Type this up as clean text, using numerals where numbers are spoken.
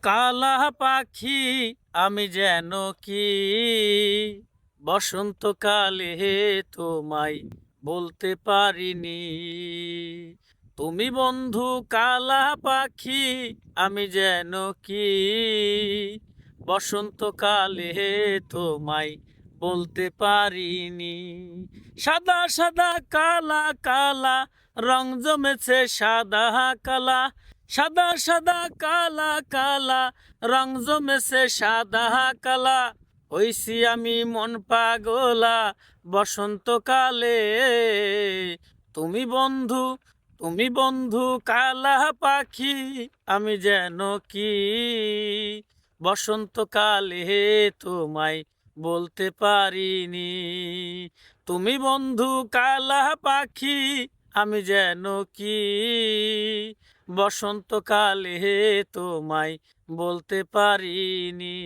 কালা পাখি আমি যেন কি বসন্তকালে তোমায় বলতে পারিনি। তুমি বন্ধু কালা পাখি আমি যেন কি বসন্তকালে তোমায় বলতে পারিনি। সাদা সাদা কালা কালা রং জমেছে সাদা কালা, সাদা সাদা কালা কালা রং জমেছে সাদা কালা। হইছি আমি মন পাগলা বসন্তকালে। তুমি বন্ধু তুমি বন্ধু কালা পাখি আমি যেন কি বসন্তকালে তোমায় বলতে পারিনি। তুমি বন্ধু কালা পাখি আমি যেন কি বসন্তকালে তোমায় বলতে পারিনি।